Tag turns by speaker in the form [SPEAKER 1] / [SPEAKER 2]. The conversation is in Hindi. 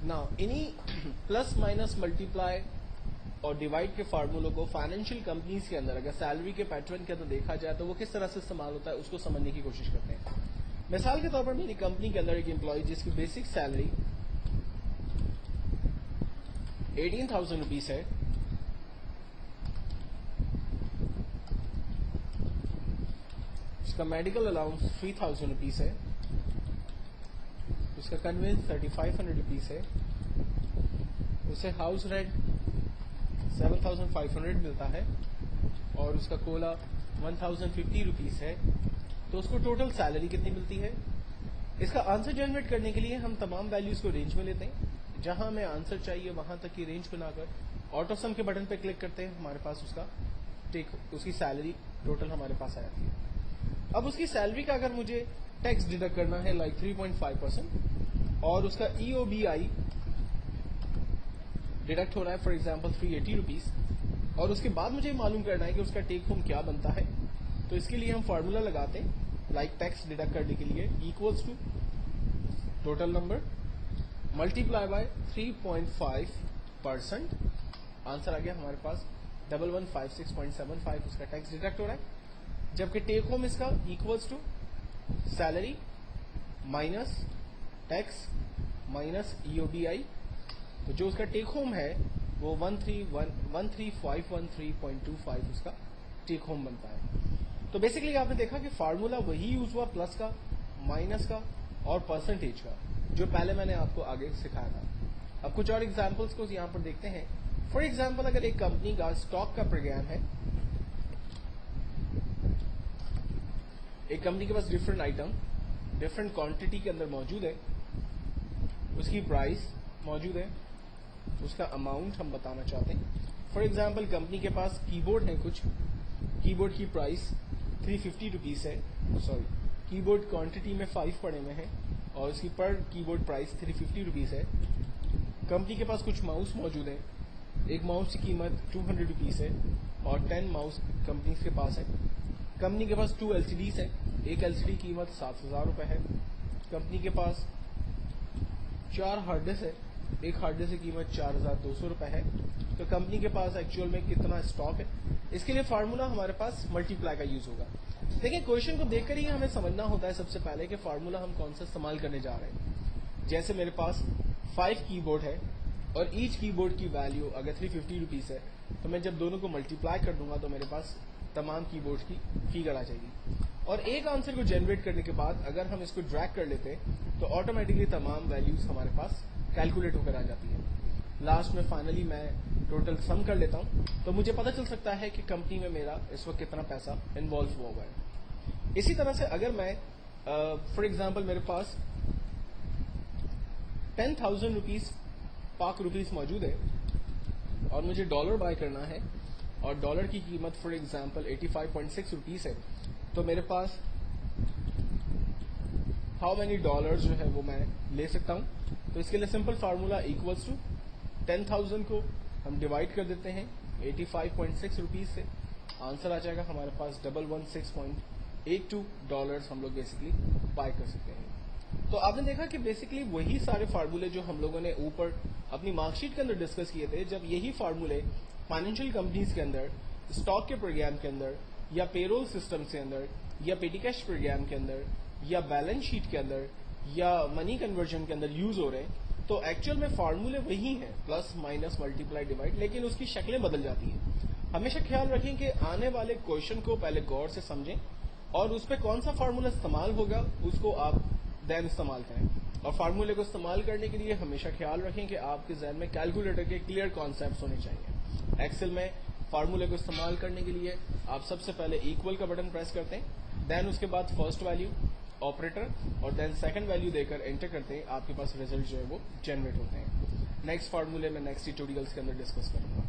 [SPEAKER 1] नाउ इन्हीं प्लस माइनस मल्टीप्लाई और डिवाइड के फार्मूलों को फाइनेंशियल कंपनीज के अंदर अगर सैलरी के पैटर्न के अंदर देखा जाए तो वो किस तरह से इस्तेमाल होता है उसको समझने की कोशिश करते हैं। मिसाल के तौर पर मेरी कंपनी के अंदर एक एम्प्लॉय जिसकी बेसिक सैलरी 18,000 रुपीज है, उसका मेडिकल अलाउंस 3,000 रुपीज है, उसका कन्वेंस 3,500 रुपीज है, उसे हाउस रेंट 7,500 मिलता है और उसका कोला 1,050 रुपीज है, तो उसको टोटल सैलरी कितनी मिलती है। इसका आंसर जनरेट करने के लिए हम तमाम वैल्यूज को रेंज में लेते हैं, जहां हमें आंसर चाहिए वहां तक की रेंज बनाकर ऑटो सम के बटन पे क्लिक करते हैं, हमारे पास उसकी सैलरी टोटल हमारे पास आ जाती है। अब उसकी सैलरी का अगर मुझे टैक्स डिडक्ट करना है लाइक 3.5% और उसका EOBI डिडक्ट हो रहा है फॉर एग्जाम्पल 380 रुपीज और उसके बाद मुझे मालूम करना है कि उसका टेक होम क्या बनता है, तो इसके लिए हम फार्मूला लगाते हैं लाइक टैक्स डिडक्ट करने के लिए equals to total number multiply by 3.5%। Answer आ गया हमारे पास 1156.75 उसका टैक्स डिडक्ट हो रहा है, जबकि टेक होम इसका equals to salary minus tax minus EOBI, तो जो उसका टेक होम है वो 13,513.25 उसका टेक होम बनता है। तो बेसिकली आपने देखा कि फार्मूला वही यूज हुआ प्लस का, माइनस का और परसेंटेज का, जो पहले मैंने आपको आगे सिखाया था। अब कुछ और एग्जांपल्स को यहां पर देखते हैं। फॉर एग्जांपल अगर एक कंपनी का स्टॉक का प्रोग्राम है, एक कंपनी के पास डिफरेंट आइटम डिफरेंट क्वांटिटी के अंदर मौजूद है, उसकी प्राइस मौजूद है, उसका अमाउंट हम बताना चाहते हैं। फॉर एग्जाम्पल कंपनी के पास कीबोर्ड है, कुछ कीबोर्ड की प्राइस 350 रुपीज है, सॉरी कीबोर्ड क्वांटिटी में 5 पड़े हुए हैं और उसकी पर कीबोर्ड प्राइस 350 रुपीज है। कंपनी के पास कुछ माउस मौजूद है, एक माउस की कीमत 200 रुपीज है और 10 माउस कंपनी के पास है। कंपनी के पास 2 LCDs है, एक LCD की कीमत 7,000 रुपए है। कंपनी के पास 4 हार्ड डिस्क है, एक हार्ड डिस्क की कीमत 4,200 रुपए है। तो कंपनी के पास एक्चुअल में कितना स्टॉक है, इसके लिए फार्मूला हमारे पास मल्टीप्लाई का यूज होगा। देखिए क्वेश्चन को देखकर ही हमें समझना होता है सबसे पहले कि फार्मूला हम कौन सा इस्तेमाल करने जा रहे हैं। जैसे मेरे पास 5 कीबोर्ड है और ईच कीबोर्ड की वैल्यू अगर 350 रुपीज है, तो मैं जब दोनों को मल्टीप्लाई कर दूंगा तो मेरे पास तमाम कीबोर्ड की फिगर आ जाएगी। और एक आंसर को जनरेट करने के बाद अगर हम इसको ड्रैग कर लेते हैं तो ऑटोमेटिकली तमाम वैल्यूज हमारे पास कैलकुलेट होकर आ जाती है। लास्ट में फाइनली मैं टोटल सम कर लेता हूं तो मुझे पता चल सकता है कि कंपनी में मेरा इस वक्त कितना पैसा इन्वॉल्व हुआ हुआ है। इसी तरह से अगर मैं फॉर एग्जाम्पल मेरे पास 10,000 रुपीज पाक रुपीज मौजूद है और मुझे डॉलर बाय करना है और डॉलर की कीमत फॉर एग्जाम्पल 85.6 रुपीज है, तो मेरे पास हाउ मेनी डॉलर जो है वो मैं ले सकता हूं। तो इसके लिए सिंपल फार्मूला इक्वल्स टू 10,000 को हम डिवाइड कर देते हैं 85.6 रुपीज से, आंसर आ जाएगा हमारे पास 116.82 डॉलर्स हम लोग बेसिकली बाय कर सकते हैं। तो आपने देखा कि बेसिकली वही सारे फार्मूले जो हम लोगों ने ऊपर अपनी मार्कशीट के अंदर डिस्कस किए थे, जब यही फार्मूले फाइनेंशियल कंपनीज के अंदर, स्टॉक के प्रोग्राम के अंदर या पेरोल सिस्टम के अंदर या पेटी कैश प्रोग्राम के अंदर या बैलेंस शीट के अंदर या मनी कन्वर्जन के अंदर यूज हो रहे हैं, तो एक्चुअल में फार्मूले वही हैं, प्लस माइनस मल्टीप्लाई डिवाइड, लेकिन उसकी शक्लें बदल जाती हैं। हमेशा ख्याल रखें कि आने वाले क्वेश्चन को पहले गौर से समझें और उस पर कौन सा फार्मूला इस्तेमाल होगा उसको आप देन इस्तेमाल करें। और फार्मूले को इस्तेमाल करने के लिए हमेशा ख्याल रखें कि आपके जहन में कैलकुलेटर के क्लियर कॉन्सेप्ट होने चाहिए। एक्सेल में फार्मूले को इस्तेमाल करने के लिए आप सबसे पहले इक्वल का बटन प्रेस करते हैं, देन उसके बाद फर्स्ट वैल्यू ऑपरेटर और देन सेकंड वैल्यू देकर एंटर करते हैं, आपके पास रिजल्ट जो है वो जनरेट होते हैं। नेक्स्ट फार्मूले में नेक्स्ट ट्यूटोरियल्स के अंदर डिस्कस करेंगे।